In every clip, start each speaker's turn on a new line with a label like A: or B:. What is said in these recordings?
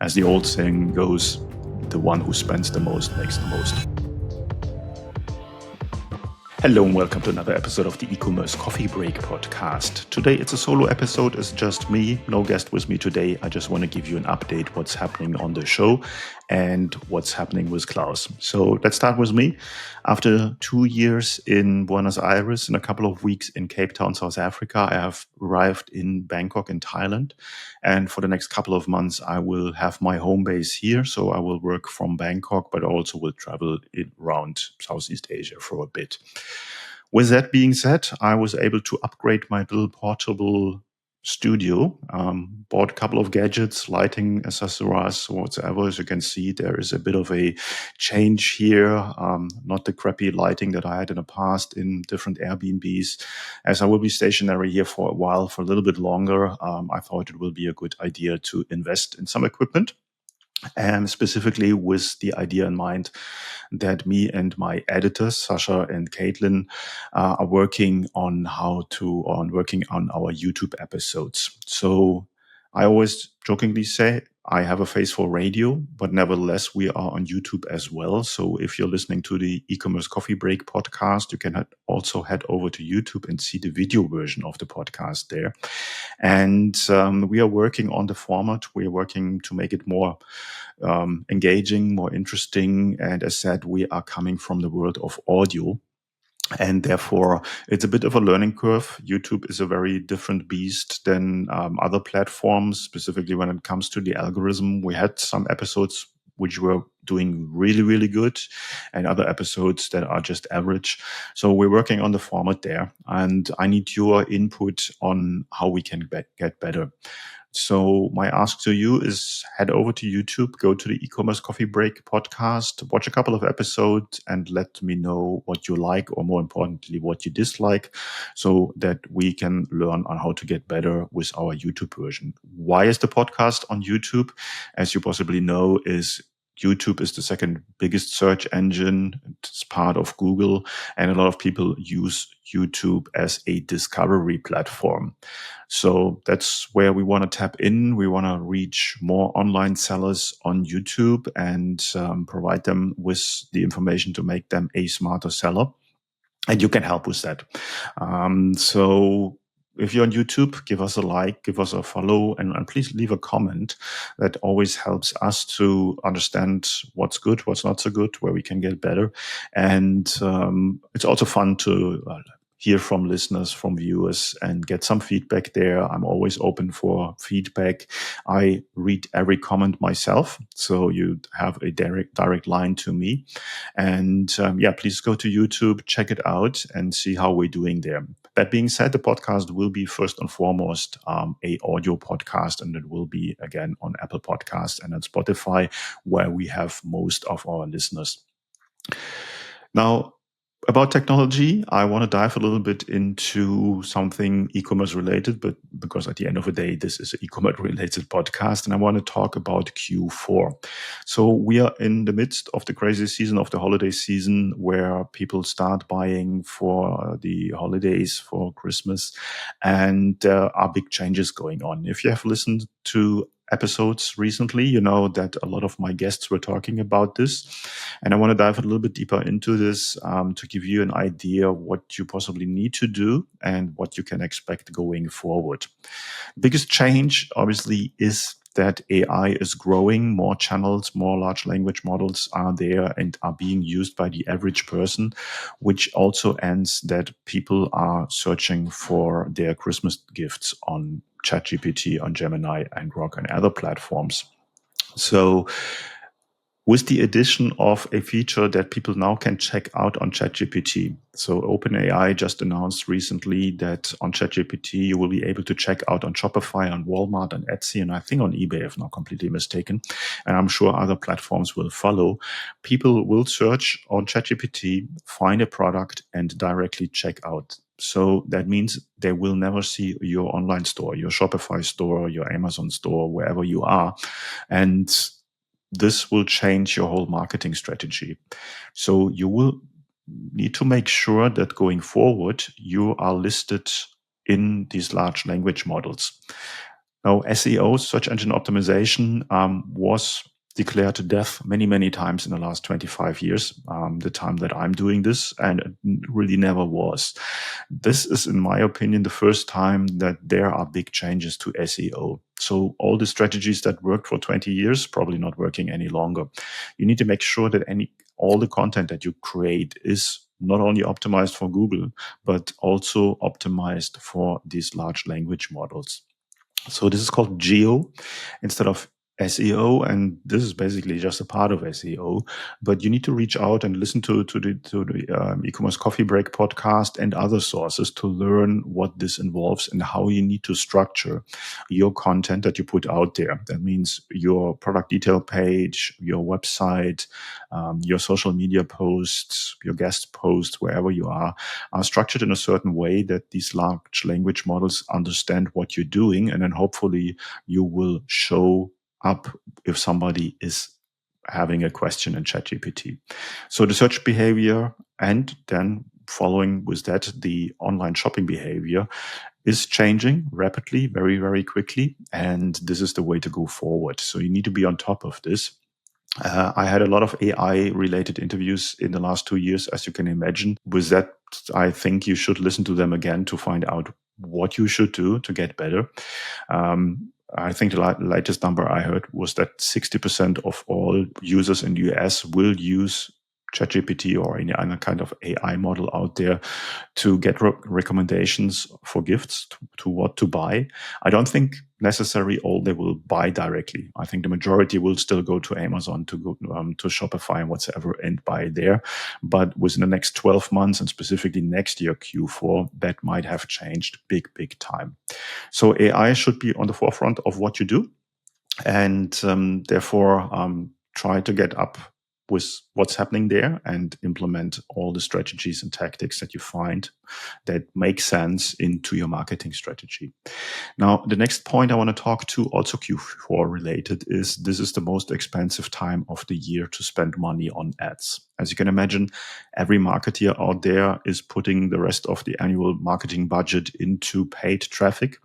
A: As the old saying goes, the one who spends the most makes the most. Hello and welcome to another episode of the Ecommerce Coffee Break Podcast. Today it's a solo episode, it's just me, no guest with me today. I just want to give you an update what's happening on the show and what's happening with Claus. So let's start with me. After 2 years in Buenos Aires and a couple of weeks in Cape Town, South Africa, I have arrived in Bangkok in Thailand. And for the next couple of months, I will have my home base here. So I will work from Bangkok, but also will travel around Southeast Asia for a bit. With that being said, I was able to upgrade my little portable studio, bought a couple of gadgets, lighting accessories, whatsoever. As you can see, there is a bit of a change here, not the crappy lighting that I had in the past in different Airbnbs. As I will be stationary here for a while, for a little bit longer, I thought it will be a good idea to invest in some equipment. And specifically with the idea in mind that me and my editors, Sasha and Caitlin, are working on working on our YouTube episodes. So I always jokingly say I have a face for radio, but nevertheless, we are on YouTube as well. So if you're listening to the Ecommerce Coffee Break podcast, you can also head over to YouTube and see the video version of the podcast there. And we are working on the format. We are working to make it more engaging, more interesting. And as said, we are coming from the world of audio. And therefore, it's a bit of a learning curve. YouTube is a very different beast than other platforms, specifically when it comes to the algorithm. We had some episodes which were doing really, really good, and other episodes that are just average. So we're working on the format there, and I need your input on how we can get better. So my ask to you is head over to YouTube, go to the Ecommerce Coffee Break podcast, watch a couple of episodes and let me know what you like, or more importantly, what you dislike, so that we can learn on how to get better with our YouTube version. Why is the podcast on YouTube? As you possibly know, YouTube is the second biggest search engine. It's part of Google, and a lot of people use YouTube as a discovery platform. So that's where we want to tap in. We want to reach more online sellers on YouTube and provide them with the information to make them a smarter seller. And you can help with that. So if you're on YouTube, give us a like, give us a follow, and please leave a comment. That always helps us to understand what's good, what's not so good, where we can get better. And it's also fun to hear from listeners, from viewers, and get some feedback there. I'm always open for feedback. I read every comment myself, so you have a direct line to me. And please go to YouTube, check it out, and see how we're doing there. That being said, the podcast will be first and foremost a audio podcast, and it will be again on Apple Podcasts and on Spotify, where we have most of our listeners. Now, about technology, I want to dive a little bit into something e-commerce related, but because at the end of the day, this is an e-commerce related podcast, and I want to talk about Q4. So we are in the midst of the crazy season of the holiday season, where people start buying for the holidays, for Christmas, and there are big changes going on. If you have listened to episodes recently, you know that a lot of my guests were talking about this. And I want to dive a little bit deeper into this to give you an idea what you possibly need to do and what you can expect going forward. Biggest change, obviously, is that AI is growing. More channels, more large language models are there and are being used by the average person, which also ends that people are searching for their Christmas gifts on ChatGPT, on Gemini and Grok and other platforms. So with the addition of a feature that people now can check out on ChatGPT. So OpenAI just announced recently that on ChatGPT, you will be able to check out on Shopify, on Walmart, on Etsy, and I think on eBay, if not completely mistaken. And I'm sure other platforms will follow. People will search on ChatGPT, find a product, and directly check out. So that means they will never see your online store, your Shopify store, your Amazon store, wherever you are. And this will change your whole marketing strategy. So you will need to make sure that going forward, you are listed in these large language models. Now, SEO, search engine optimization, was declared to death many, many times in the last 25 years, the time that I'm doing this, and it really never was. This is, in my opinion, the first time that there are big changes to SEO. So all the strategies that worked for 20 years, probably not working any longer. You need to make sure that all the content that you create is not only optimized for Google, but also optimized for these large language models. So this is called GEO instead of SEO, and this is basically just a part of SEO. But you need to reach out and listen to the e-commerce coffee break podcast and other sources to learn what this involves and how you need to structure your content that you put out there. That means your product detail page, your website, your social media posts, your guest posts, wherever you are structured in a certain way that these large language models understand what you're doing, and then hopefully you will show up if somebody is having a question in ChatGPT. So the search behavior, and then following with that, the online shopping behavior is changing rapidly, very, very quickly. And this is the way to go forward. So you need to be on top of this. I had a lot of AI related interviews in the last 2 years, as you can imagine. With that, I think you should listen to them again to find out what you should do to get better. I think the latest number I heard was that 60% of all users in the US will use ChatGPT or any other kind of AI model out there to get recommendations for gifts to what to buy. I don't think necessarily all they will buy directly. I think the majority will still go to Amazon, to go to Shopify and whatsoever and buy there. But within the next 12 months and specifically next year, Q4, that might have changed big, big time. So AI should be on the forefront of what you do, and therefore try to get up with what's happening there and implement all the strategies and tactics that you find that make sense into your marketing strategy. Now, the next point I want to talk to, also Q4 related, is this is the most expensive time of the year to spend money on ads. As you can imagine, every marketer out there is putting the rest of the annual marketing budget into paid traffic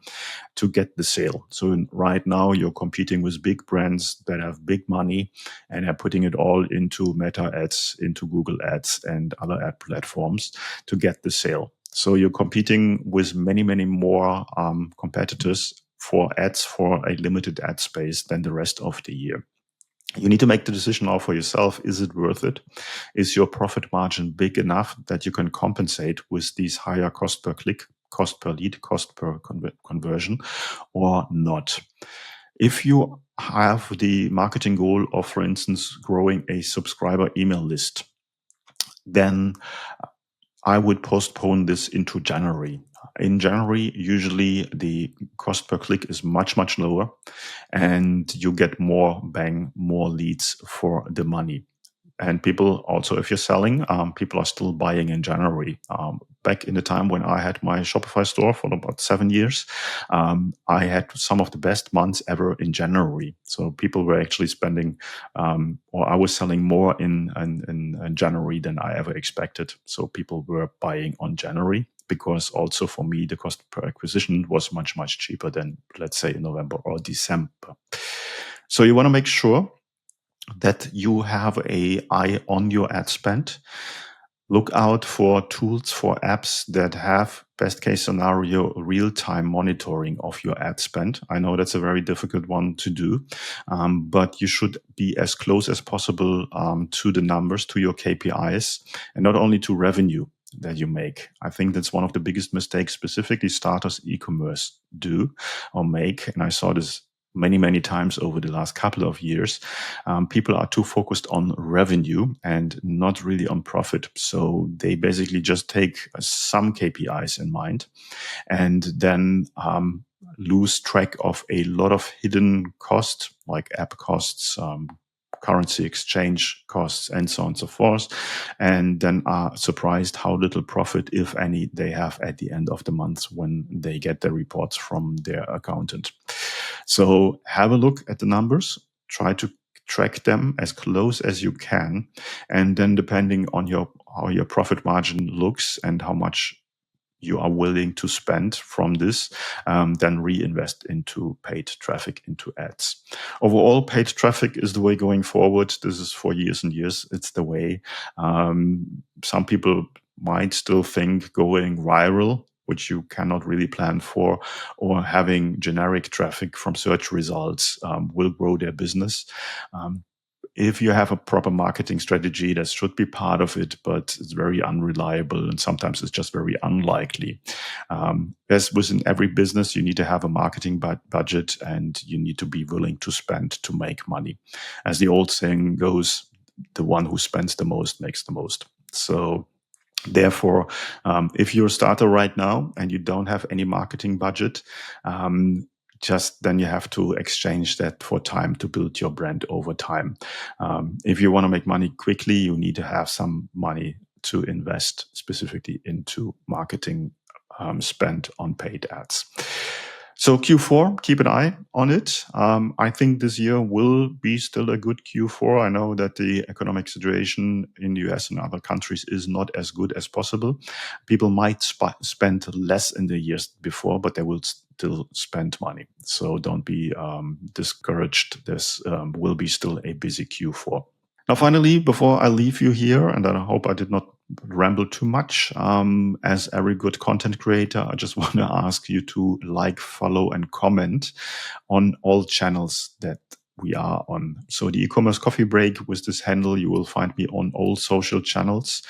A: to get the sale. So right now you're competing with big brands that have big money and are putting it all into Meta ads, into Google ads and other ad platforms to get the sale. So you're competing with many, many more competitors for ads for a limited ad space than the rest of the year. You need to make the decision now for yourself. Is it worth it? Is your profit margin big enough that you can compensate with these higher cost per click, cost per lead, cost per conversion, or not? If you have the marketing goal of, for instance, growing a subscriber email list, then I would postpone this into January. In January, usually the cost per click is much, much lower, and you get more bang, more leads for the money. And people also, if you're selling, people are still buying in January. Back in the time when I had my Shopify store for about 7 years, I had some of the best months ever in January. So people were actually spending, or I was selling more in January than I ever expected. So people were buying on January, because also for me, the cost per acquisition was much, much cheaper than, let's say, in November or December. So you want to make sure that you have an eye on your ad spend. Look out for tools, for apps that have, best case scenario, real-time monitoring of your ad spend. I know that's a very difficult one to do, but you should be as close as possible to the numbers, to your KPIs, and not only to revenue that you make. I think that's one of the biggest mistakes specifically starters e-commerce do or make. And I saw this many, many times over the last couple of years. People are too focused on revenue and not really on profit. So they basically just take some KPIs in mind and then lose track of a lot of hidden costs, like app costs, currency exchange costs, and so on and so forth, and then are surprised how little profit, if any, they have at the end of the month when they get the reports from their accountant. So have a look at the numbers, try to track them as close as you can, and then depending on how your profit margin looks and how much you are willing to spend from this, then reinvest into paid traffic, into ads. Overall, paid traffic is the way going forward. This is for years and years. It's the way. Some people might still think going viral, which you cannot really plan for, or having generic traffic from search results will grow their business. If you have a proper marketing strategy, that should be part of it, but it's very unreliable and sometimes it's just very unlikely. As within every business, you need to have a marketing budget and you need to be willing to spend to make money. As the old saying goes, the one who spends the most makes the most. So therefore, if you're a starter right now and you don't have any marketing budget, just then you have to exchange that for time to build your brand over time. If you want to make money quickly, you need to have some money to invest specifically into marketing spend on paid ads. So Q4, keep an eye on it. I think this year will be still a good Q4. I know that the economic situation in the US and other countries is not as good as possible. People might spend less in the years before, but they will still spend money. So don't be discouraged. This will be still a busy Q4. Now, finally, before I leave you here, and I hope I did not ramble too much, as every good content creator, I just want to ask you to like, follow, and comment on all channels that we are on. So the Ecommerce Coffee Break, with this handle, you will find me on all social channels.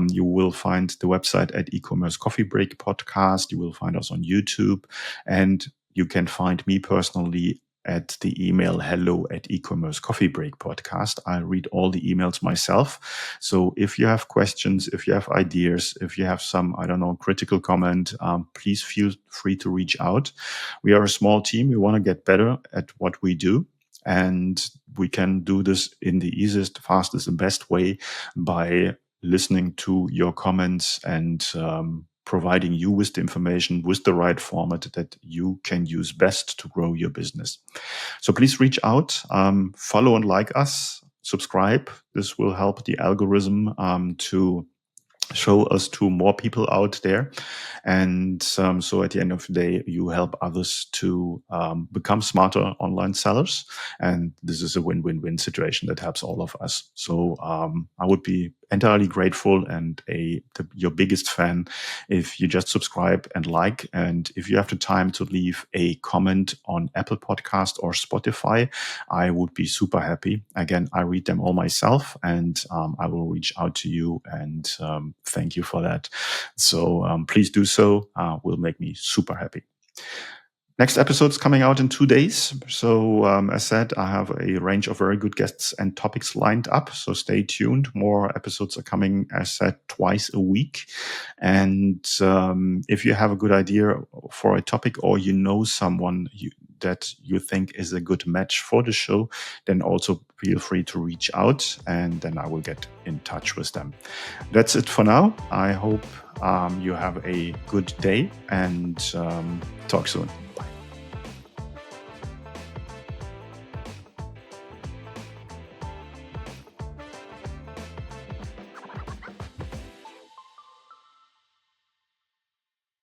A: You will find the website at Ecommerce Coffee Break Podcast. You will find us on YouTube, and you can find me personally at the email hello@Ecommerce Coffee Break Podcast. I read all the emails myself. So if you have questions, if you have ideas, if you have some, critical comment, please feel free to reach out. We are a small team. We want to get better at what we do. And we can do this in the easiest, fastest, and best way by listening to your comments and providing you with the information, with the right format that you can use best to grow your business. So please reach out, follow and like us, subscribe. This will help the algorithm to show us to more people out there. And so at the end of the day, you help others to become smarter online sellers. And this is a win-win-win situation that helps all of us. So I would be entirely grateful and your biggest fan if you just subscribe and like. And if you have the time to leave a comment on Apple Podcast or Spotify, I would be super happy. Again, I read them all myself, and I will reach out to you and thank you for that. So please do so. Will make me super happy. Next episode's coming out in 2 days. So as said, I have a range of very good guests and topics lined up. So stay tuned. More episodes are coming, as said, twice a week. And if you have a good idea for a topic, or you know someone that you think is a good match for the show, then also feel free to reach out, and then I will get in touch with them. That's it for now. I hope you have a good day, and talk soon.